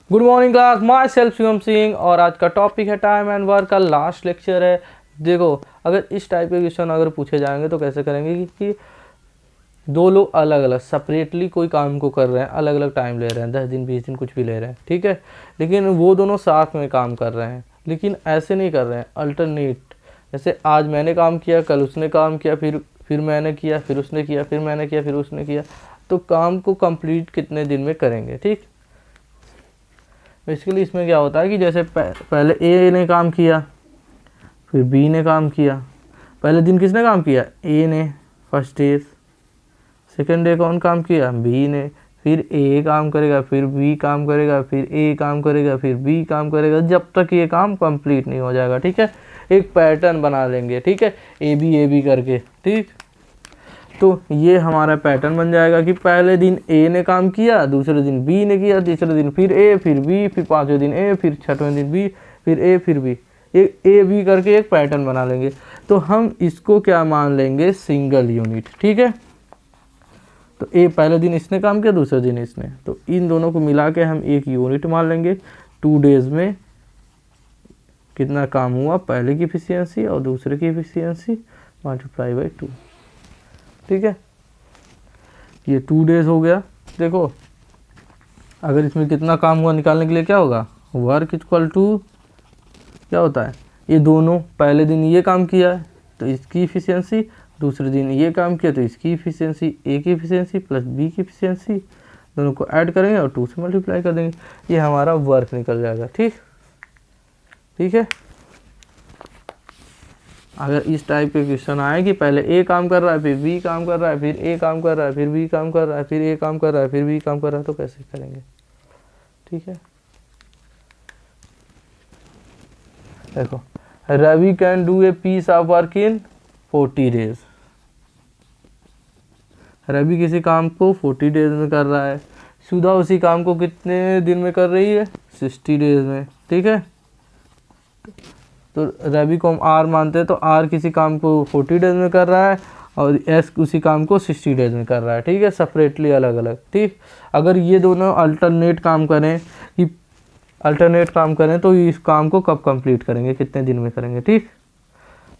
Good morning class, my self Shivam Singh. और आज का टॉपिक है टाइम एंड वर्क का लास्ट लेक्चर है। देखो, अगर इस टाइप के क्वेश्चन अगर पूछे जाएंगे तो कैसे करेंगे कि दो लोग अलग अलग सेपरेटली कोई काम को कर रहे हैं, अलग अलग टाइम ले रहे हैं, 10 दिन 20 दिन कुछ भी ले रहे हैं, ठीक है, लेकिन वो दोनों साथ में काम कर रहे हैं, लेकिन ऐसे नहीं कर रहे हैं, अल्टरनेट। जैसे आज मैंने काम किया, कल उसने काम किया, फिर मैंने किया, फिर उसने किया, फिर मैंने किया, फिर उसने किया। तो काम को कंप्लीट कितने दिन में करेंगे, ठीक। बेसिकली इसमें क्या होता है कि जैसे पहले ए ने काम किया, फिर बी ने काम किया। पहले दिन किसने काम किया? ए ने, फर्स्ट डे। सेकंड डे कौन काम किया? बी ने। फिर ए काम करेगा, फिर बी काम करेगा, फिर ए काम करेगा, फिर बी काम करेगा, जब तक ये काम कंप्लीट नहीं हो जाएगा, ठीक है। एक पैटर्न बना लेंगे, ठीक है, ए बी करके, ठीक। तो ये हमारा पैटर्न बन जाएगा कि पहले दिन ए ने काम किया, दूसरे दिन बी ने किया, तीसरे दिन फिर ए, फिर बी, फिर पांचवें दिन ए, फिर छठवें दिन बी, फिर ए, फिर बी। ए बी करके एक पैटर्न बना लेंगे। तो हम इसको क्या मान लेंगे? सिंगल यूनिट, ठीक है। तो ए पहले दिन इसने काम किया, दूसरे दिन इसने, तो इन दोनों को मिला के हम एक यूनिट मान लेंगे। 2 डेज में कितना काम हुआ, पहले की एफिशिएंसी और दूसरे की एफिशिएंसी मल्टीप्लाई बाई 2, ठीक है। ये 2 डेज हो गया। देखो, अगर इसमें कितना काम हुआ निकालने के लिए क्या होगा? वर्क इक्वल टू क्या होता है? ये दोनों पहले दिन ये काम किया है तो इसकी इफिशियंसी, दूसरे दिन ये काम किया तो इसकी इफिशियंसी, ए की इफिशियंसी प्लस बी की इफिशियंसी, दोनों को ऐड करेंगे और 2 से मल्टीप्लाई कर देंगे। ये हमारा वर्क निकल जाएगा, ठीक, ठीक है। अगर इस टाइप के क्वेश्चन आए कि पहले ए काम कर रहा है, फिर बी काम कर रहा है, फिर ए काम कर रहा है, फिर बी काम कर रहा है, फिर ए काम कर रहा है, फिर बी काम कर रहा है, तो कैसे करेंगे, ठीक है। देखो, Ravi can do a piece of work in 40 days. Ravi किसी काम को 40 डेज में कर रहा है। सुधा उसी काम को कितने दिन में कर रही है? 60 डेज में, ठीक है। तो रवि को हम आर मानते हैं, तो आर किसी काम को 40 डेज में कर रहा है और एस उसी काम को 60 डेज में कर रहा है, ठीक है, सेपरेटली अलग अलग, ठीक। अगर ये दोनों अल्टरनेट काम करें तो इस काम को कब कंप्लीट करेंगे, कितने दिन में करेंगे, ठीक।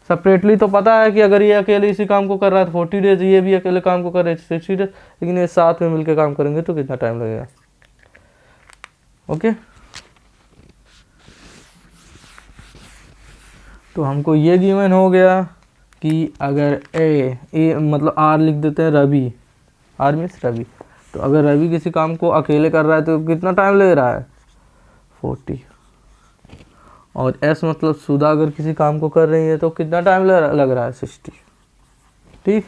सेपरेटली तो पता है कि अगर ये अकेले इसी काम को कर रहा है तो 40 डेज, ये भी अकेले काम को कर रहे हैं 60 डेज, लेकिन ये साथ में मिलकर काम करेंगे तो कितना टाइम लगेगा, ओके। तो हमको ये गिवन हो गया कि अगर ए मतलब आर लिख देते हैं, रवि, आर मीन्स रवि। तो अगर रवि किसी काम को अकेले कर रहा है तो कितना टाइम ले रहा है? 40। और एस मतलब सुधा अगर किसी काम को कर रही है तो कितना टाइम लग रहा है? 60, ठीक।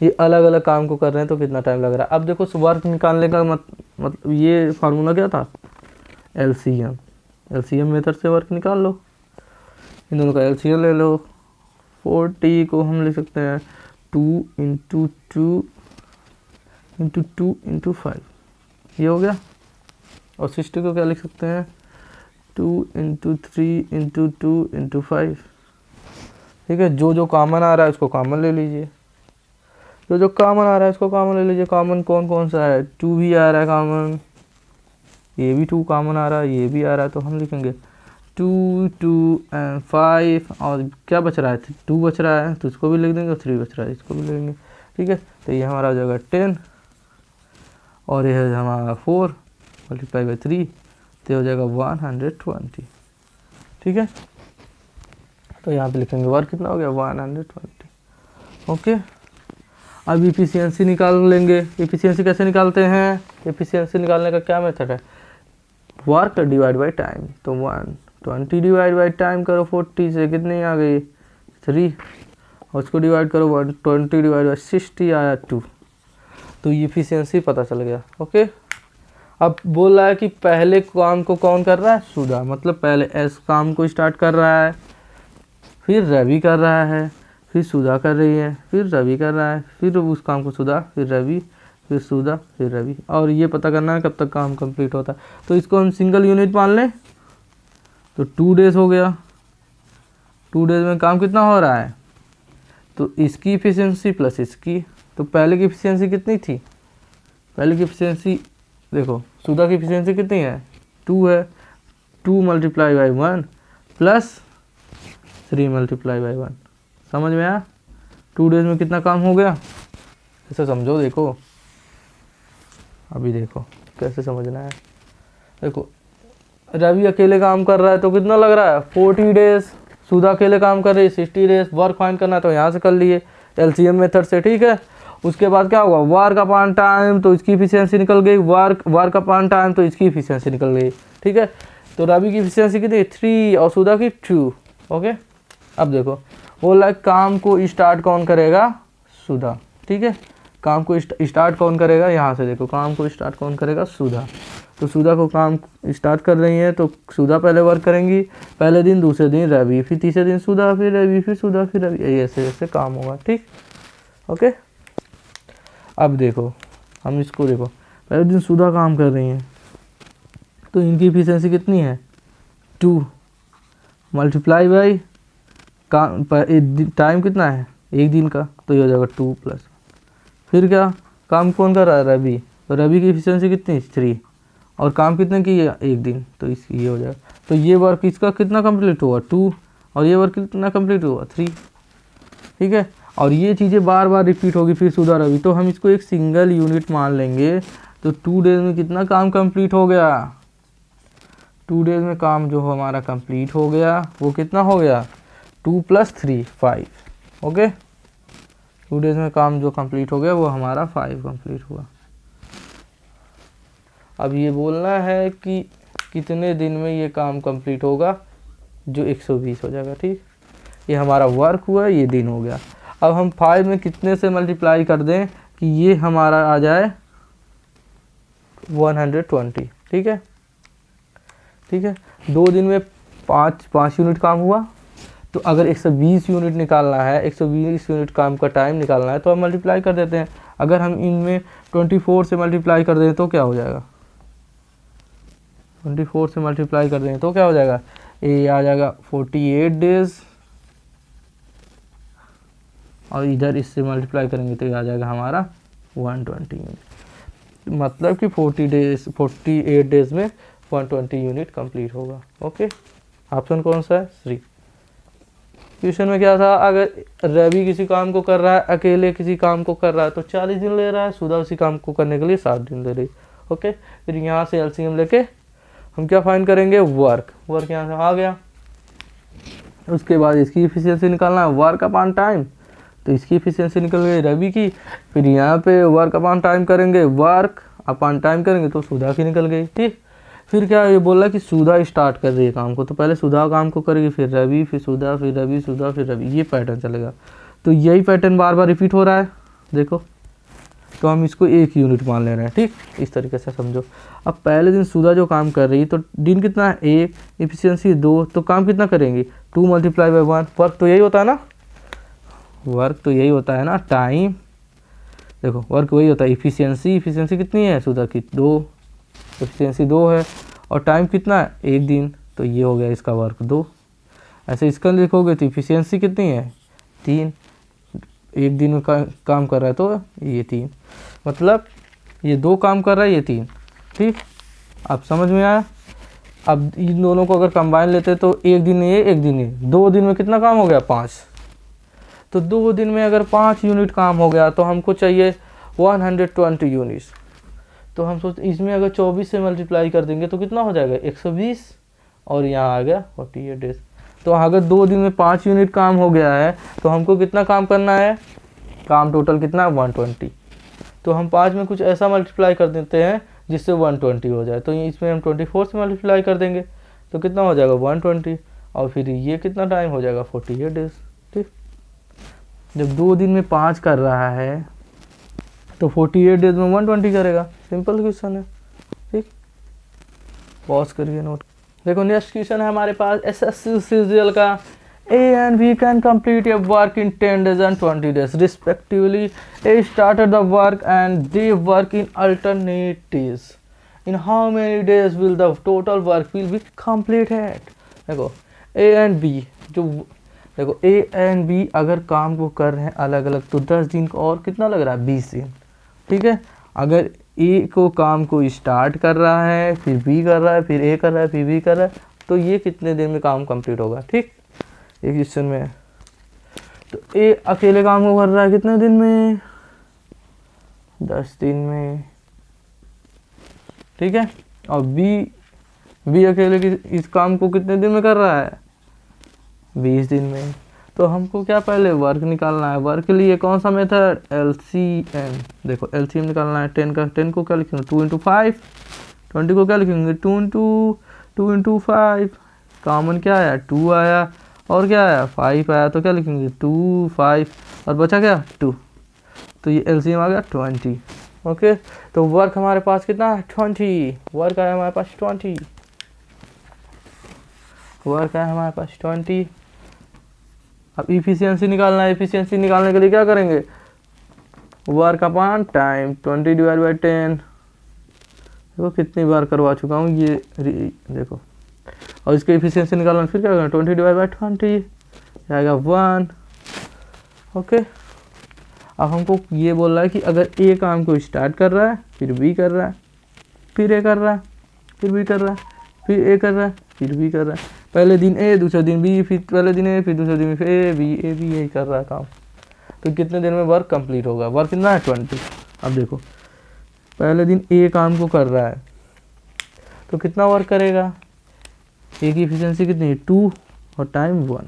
ये अलग अलग काम को कर रहे हैं तो कितना टाइम लग रहा है। अब देखो, वर्क निकालने का मतलब ये फार्मूला क्या था? एलसीएम मेथड से वर्क निकाल लो। इन दोनों का एलसीएम ले लो। 40 को हम ले सकते हैं 2 × 2 × 2 × 5, ये हो गया। और 60 को क्या लिख सकते हैं? 2 × 3 × 2 × 5, ठीक है। जो कॉमन आ रहा है उसको कॉमन ले लीजिए, जो कॉमन आ रहा है उसको कॉमन ले लीजिए। कॉमन कौन कौन सा है? 2 भी आ रहा है कॉमन, ये भी 2 कॉमन आ रहा है, ये भी आ रहा है, तो हम लिखेंगे 2 2 एंड 5। और क्या बच रहा है? 2 बच रहा है तो इसको भी लिख देंगे, और 3 बच रहा है इसको भी लिख देंगे, ठीक है। तो ये हमारा हो जाएगा 10 और ये है हमारा 4 मल्टीप्लाई बाई 3, तो हो जाएगा 120, ठीक है। तो यहाँ पे लिखेंगे वर्क कितना हो गया? 120, ओके। अब इफिशियंसी निकाल लेंगे। इफिशियंसी कैसे निकालते हैं? इफिशियंसी निकालने का क्या मेथड है? Work divide by time. तो 120 डिवाइड बाई टाइम करो, 40 से कितनी आ गई? 3, और उसको डिवाइड करो 120 डिवाइड बाई 60 आया 2। तो ये इफिशियंसी पता चल गया, ओके। अब बोल रहा है कि पहले काम को कौन कर रहा है? सुधा, मतलब पहले एस काम को स्टार्ट कर रहा है, फिर रवि कर रहा है, फिर सुधा कर रही है, फिर रवि कर रहा है, फिर उस काम को सुधा, फिर रवि, फिर सुधा, फिर रवि। और ये पता करना है कब तक काम कंप्लीट होता है। तो इसको हम सिंगल यूनिट मान लें, तो 2 डेज हो गया। 2 डेज में काम कितना हो रहा है? तो इसकी इफिशियंसी प्लस इसकी, तो पहले की इफिशियंसी कितनी थी? पहले की इफिशियंसी देखो, सुधा की इफिशियंसी कितनी है? 2 है, 2 multiply by 1 plus 3 multiply by 1। समझ में आया? 2 डेज में कितना काम हो गया, ऐसे समझो। देखो अभी देखो कैसे समझना है। देखो रवि अकेले काम कर रहा है तो कितना लग रहा है 40 डेज, सुधा अकेले काम कर रही है 60 डेज। वर्क फाइंड करना है तो यहाँ से कर लिए एलसीएम मेथड से, ठीक है। उसके बाद क्या होगा, वर्क अपॉन टाइम, तो इसकी इफिशियंसी निकल गई, वर्क अपॉन टाइम तो इसकी इफिशियंसी निकल गई, ठीक है। तो रवि की इफिशियंसी कितनी 3 और सुधा की 2। ओके, अब देखो बोला काम को स्टार्ट कौन करेगा, सुधा, ठीक है। काम को स्टार्ट कौन करेगा, यहाँ से देखो काम को स्टार्ट कौन करेगा, सुधा। तो सुधा को काम स्टार्ट कर रही है तो सुधा पहले वर्क करेंगी, पहले दिन, दूसरे दिन रवि, फिर तीसरे दिन सुधा, फिर रवि, फिर सुधा, फिर रवि, ऐसे ऐसे काम होगा, ठीक। ओके, अब देखो हम इसको देखो, पहले दिन सुधा काम कर रही हैं तो इनकी इफिशियंसी कितनी है 2 मल्टीप्लाई बाई टाइम कितना है 1 दिन का, तो ये हो जाएगा 2 प्लस। फिर क्या, काम कौन कर रहा है, रवि, तो रवि की इफिशियंसी कितनी 3 और काम कितने की है 1 दिन, तो इसकी ये हो जाएगा। तो ये वर्क इसका कितना कंप्लीट हुआ 2 और ये वर्क कितना कंप्लीट हुआ 3, ठीक है। और ये चीज़ें बार बार रिपीट होगी फिर सुधा रवि, तो हम इसको एक सिंगल यूनिट मान लेंगे। तो 2 डेज में कितना काम कंप्लीट हो गया, 2 डेज में काम जो हमारा कंप्लीट हो गया वो कितना हो गया 2 + 3 5। ओके, 2 डेज में काम जो कंप्लीट हो गया वो हमारा 5 कंप्लीट हुआ। अब ये बोलना है कि कितने दिन में ये काम कंप्लीट होगा, जो 120 हो जाएगा, ठीक। ये हमारा वर्क हुआ, ये दिन हो गया। अब हम 5 में कितने से मल्टीप्लाई कर दें कि ये हमारा आ जाए 120, ठीक है, ठीक है। 2 दिन में 5 यूनिट काम हुआ, तो अगर 120 यूनिट निकालना है, 120 यूनिट काम का टाइम निकालना है तो हम मल्टीप्लाई कर देते हैं। अगर हम इनमें 24 से मल्टीप्लाई कर दें तो क्या हो जाएगा, 24 से मल्टीप्लाई कर दें तो क्या हो जाएगा, ये आ जाएगा 48 डेज, और इधर इससे मल्टीप्लाई करेंगे तो ये आ जाएगा हमारा 120 यूनिट। मतलब कि 48 डेज में 120 यूनिट कंप्लीट होगा। ओके, ऑप्शन कौन सा है, 3। क्वेश्चन में क्या था, अगर रवि किसी काम को कर रहा है, अकेले किसी काम को कर रहा है तो 40 दिन ले रहा है, सुधा उसी काम को करने के लिए 60 दिन ले रही। ओके, फिर यहाँ से एलसीएम लेके हम क्या फाइंड करेंगे, वर्क यहाँ से आ गया। उसके बाद इसकी इफिशियंसी निकालना है, वर्क अपॉन टाइम, तो इसकी इफिशियंसी निकल गई रवि की। फिर यहाँ पे वर्क अपॉन टाइम करेंगे, वर्क अपॉन टाइम करेंगे तो सुधा की निकल गई, ठीक। फिर क्या ये बोला कि सुधा स्टार्ट कर रही है काम को, तो पहले सुधा काम को करेगी, फिर रवि, फिर सुधा, फिर रवि, सुधा, फिर रवि, ये पैटर्न चलेगा। तो यही पैटर्न बार बार रिपीट हो रहा है, देखो। तो हम इसको 1 यूनिट मान ले रहे हैं, ठीक, इस तरीके से समझो। अब पहले दिन सुधा जो काम कर रही है तो दिन कितना है 1, इफिशियंसी 2, तो काम कितना करेंगी 2 मल्टीप्लाई बाई 1। वर्क तो यही होता है ना, वर्क तो यही होता है ना, टाइम, देखो वर्क वही होता है। इफिशियंसी कितनी है सुधा की 2, इफिशियंसी 2 है, और टाइम कितना है 1 दिन, तो ये हो गया इसका वर्क 2। ऐसे इसका लिखोगे तो इफिशियंसी कितनी है 3, 1 दिन में काम कर रहा है तो ये 3, मतलब ये 2 काम कर रहा है, ये 3, ठीक। अब समझ में आया। अब इन दोनों को अगर कंबाइन लेते तो 1 दिन ये 1 दिन ये, 2 दिन में कितना काम हो गया 5। तो 2 दिन में अगर 5 यूनिट काम हो गया तो हमको चाहिए 120 यूनिट्स। तो हम सोचते इसमें अगर 24 से मल्टीप्लाई कर देंगे तो कितना हो जाएगा 120, और यहाँ आ गया 48 डेज। तो अगर 2 दिन में 5 यूनिट काम हो गया है तो हमको कितना काम करना है, काम टोटल कितना है 120। तो हम 5 में कुछ ऐसा मल्टीप्लाई कर देते हैं जिससे 120 हो जाए। तो इसमें हम 24 से मल्टीप्लाई कर देंगे तो कितना हो जाएगा 120, और फिर ये कितना टाइम हो जाएगा 48 डेज, ठीक। जब 2 दिन में 5 कर रहा है तो 48 डेज में 120 करेगा, सिंपल क्वेश्चन है, ठीक। पॉज करिए नोट। देखो नेक्स्ट क्वेश्चन है हमारे पास एसएससी सीजीएल का। A and B can complete a work in 10 days and 20 days respectively. A started the work and they work in alternate days. In how many days will the total work will be completed? देखो A and B, जो देखो A and B अगर काम को कर रहे हैं अलग अलग तो 10 दिन का, और कितना लग रहा है 20 दिन, ठीक है। अगर ए को काम को स्टार्ट कर रहा है, फिर बी कर रहा है, फिर ए कर रहा है, फिर बी कर रहा है, तो ये कितने दिन में काम कंप्लीट होगा। ठीक, एक क्वेश्चन में है। तो ए अकेले काम को कर रहा है कितने दिन में, 10 दिन में। ठीक है, और बी अकेले इस काम को कितने दिन में कर रहा है, 20 दिन में। तो हमको क्या पहले वर्क निकालना है। वर्क के लिए कौन सा मेथड, LCM। देखो LCM निकालना है 10 का। 10 को क्या लिखेंगे 2 × 5, 20 को क्या लिखेंगे 2 × 5। कॉमन क्या आया 2 आया, और क्या आया 5 आया, तो क्या लिखेंगे 2 5 और बचा क्या 2। तो ये LCM आ गया 20। ओके, तो वर्क हमारे पास कितना है 20। वर्क आया हमारे पास 20। वर्क आया हमारे पास 20। अब इफिशियंसी निकालना है। इफिशियंसी निकालने के लिए क्या करेंगे, वर्क अपॉन टाइम 20 / 10। देखो कितनी बार करवा चुका हूँ ये, देखो। और इसके इफिशियंसी निकालना फिर क्या करना 20 / 20 आएगा 1। ओके, अब हमको ये बोल रहा है कि अगर ए काम को स्टार्ट कर रहा है, फिर बी कर रहा है, फिर ए कर रहा है, फिर बी कर रहा है, फिर ए कर रहा है, फिर बी कर रहा है। पहले दिन ए, दूसरे दिन बी, फिर पहले दिन ए, फिर दूसरे दिन फिर ए बी यही कर रहा है काम। तो कितने दिन में वर्क कंप्लीट होगा। वर्क कितना है 20। अब देखो पहले दिन ए काम को कर रहा है तो कितना वर्क करेगा, ए की एफिशिएंसी कितनी है 2 और टाइम 1।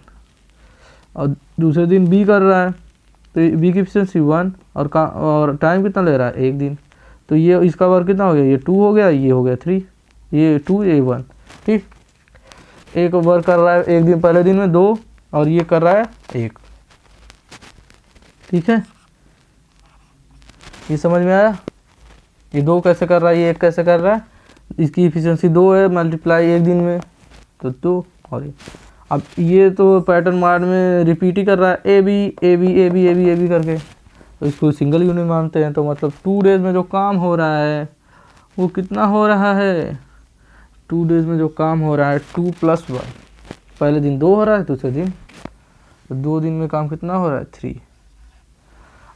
और दूसरे दिन बी कर रहा है तो बी की एफिशिएंसी 1 और टाइम कितना ले रहा है 1 दिन। तो ये इसका वर्क कितना हो गया, ये 2 हो गया, ये हो गया 3, ये 2 ये 1। ठीक, एक वर्क कर रहा है एक दिन, पहले दिन में 2 और ये कर रहा है 1। ठीक है, ये समझ में आया। ये 2 कैसे कर रहा है, ये 1 कैसे कर रहा है। इसकी एफिशिएंसी 2 है, मल्टीप्लाई एक दिन में तो 2 और ये। अब ये तो पैटर्न मार्ड में रिपीट ही कर रहा है ए बी करके, तो इसको सिंगल यूनिट मानते हैं। तो मतलब 2 डेज में जो काम हो रहा है वो कितना हो रहा है, 2 डेज में जो काम हो रहा है 2 + 1। पहले दिन 2 हो रहा है, दूसरे दिन तो 2 दिन में काम कितना हो रहा है 3।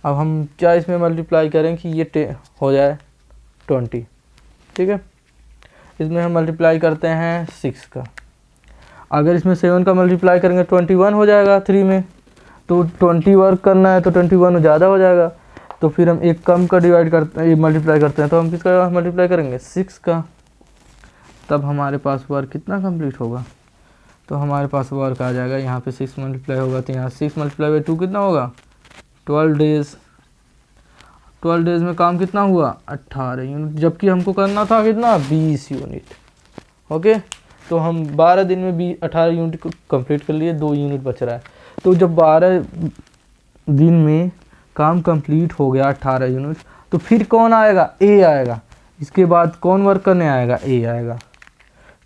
अब हम क्या इसमें मल्टीप्लाई करें कि ये हो जाए 20। ठीक है, इसमें हम मल्टीप्लाई करते हैं 6 का। अगर इसमें 7 का मल्टीप्लाई करेंगे 21 हो जाएगा 3 में। तो 20 वर्क करना है तो 21 ज़्यादा हो जाएगा। तो फिर हम एक कम का डिवाइड करते हैं, मल्टीप्लाई करते हैं, तो हम किसका मल्टीप्लाई करेंगे 6 का। तब हमारे पास वर्क कितना कंप्लीट होगा, तो हमारे पास वर्क आ जाएगा यहाँ पे 6 मल्टीप्लाई होगा, तो यहाँ 6 × 2 कितना होगा 12 डेज। 12 डेज में काम कितना हुआ 18 यूनिट, जबकि हमको करना था कितना 20 यूनिट। ओके, तो हम 12 दिन में 18 यूनिट को कंप्लीट कर लिए, 2 यूनिट बच रहा है। तो जब 12 दिन में काम कंप्लीट हो गया 18 यूनिट, तो फिर कौन आएगा, ए आएगा। इसके बाद कौन वर्क करने आएगा, ए आएगा।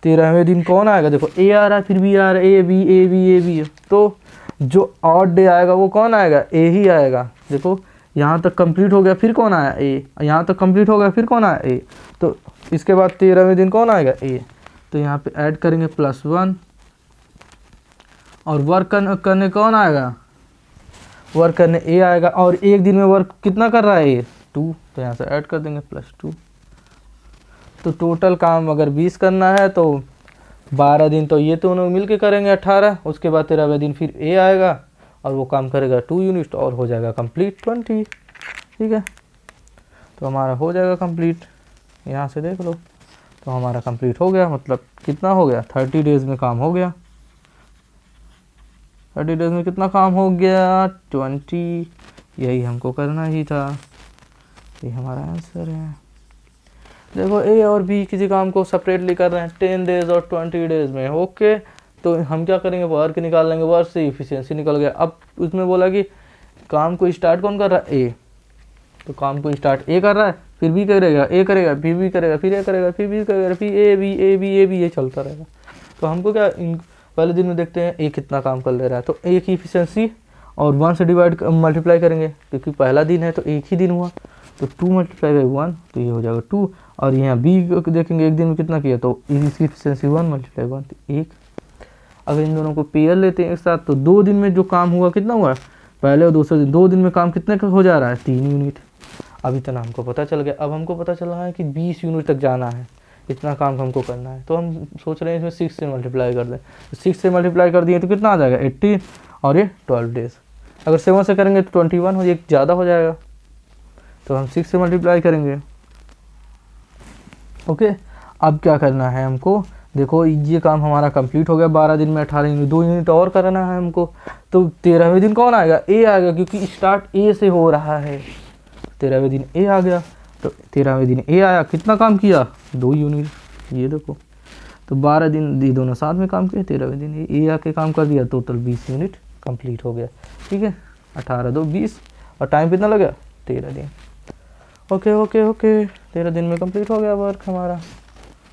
13वें दिन कौन आएगा, देखो ए आ रहा है, फिर बी आ रहा है, ए बी। तो जो ऑड डे आएगा वो कौन आएगा, ए ही आएगा। देखो यहाँ तक कंप्लीट हो गया, फिर कौन आया ए, यहाँ तक कंप्लीट हो गया, फिर कौन आया ए। तो इसके बाद 13वें दिन कौन आएगा, ए। तो यहाँ पे ऐड करेंगे +1 और वर्क करने कौन आएगा, वर्क करने ए आएगा। और एक दिन में वर्क कितना कर रहा है ए 2, तो यहाँ से ऐड कर देंगे +2। तो टोटल काम अगर 20 करना है तो 12 दिन तो ये दोनों मिल के करेंगे 18। उसके बाद 13वें दिन फिर ए आएगा और वो काम करेगा 2 यूनिट और हो जाएगा कंप्लीट 20। ठीक है, तो हमारा हो जाएगा कंप्लीट। यहाँ से देख लो, तो हमारा कंप्लीट हो गया। मतलब कितना हो गया 30 डेज में काम हो गया। 30 डेज में कितना काम हो गया 20। यही हमको करना ही था, ये हमारा आंसर है। देखो ए और बी किसी काम को सेपरेटली कर रहे हैं 10 डेज और 20 डेज में। ओके, तो हम क्या करेंगे वर्क निकाल लेंगे, वर्क से इफिशियंसी निकल गया। अब उसमें बोला कि काम को स्टार्ट कौन कर रहा है, ए। तो काम को स्टार्ट ए कर रहा है, फिर बी करेगा, ए करेगा, फिर बी करेगा, फिर ए करेगा, फिर बी करेगा, फिर ए बी ये चलता रहेगा। तो हमको क्या पहले दिन में देखते हैं ए कितना काम कर ले रहा है। तो ए की इफिशियंसी और 1 से डिवाइड मल्टीप्लाई करेंगे, क्योंकि पहला दिन है तो एक ही दिन हुआ। तो 2 × 1 तो ये हो जाएगा 2। और यहाँ बी देखेंगे एक दिन में कितना किया, तो इसकी इफिशियंसी 1 × 1 तो 1। अगर इन दोनों को पेयर लेते हैं एक साथ, तो 2 दिन में जो काम हुआ कितना हुआ, पहले और दूसरे दिन 2 दिन में काम कितने का हो जा रहा है 3 यूनिट। अब इतना हमको पता चल गया। अब हमको पता चल रहा है कि 20 यूनिट तक जाना है, इतना काम हमको करना है। तो हम सोच रहे हैं इसमें 6 से मल्टीप्लाई कर दें। 6 से मल्टीप्लाई कर दिए तो कितना आ जाएगा 80, और ये 12 डेज। अगर 7 से करेंगे तो 21 हो, ये ज़्यादा हो जाएगा, तो हम 6 से मल्टीप्लाई करेंगे। ओके, अब क्या करना है हमको, देखो ये काम हमारा कंप्लीट हो गया 12 दिन में 18 यूनिट, 2 यूनिट और करना है हमको। तो 13वें दिन कौन आएगा, ए आएगा, क्योंकि स्टार्ट ए से हो रहा है। 13वें दिन ए आ गया, तो 13वें दिन ए आया, कितना काम किया 2 यूनिट, ये देखो। तो 12 दिन ये दोनों साथ में काम किए, 13वें दिन ए आके काम कर दिया, टोटल 20 यूनिट कंप्लीट हो गया। ठीक है, 18 2 20, और टाइम कितना लगा 13 दिन। ओके ओके ओके, 13 दिन में कंप्लीट हो गया वर्क हमारा।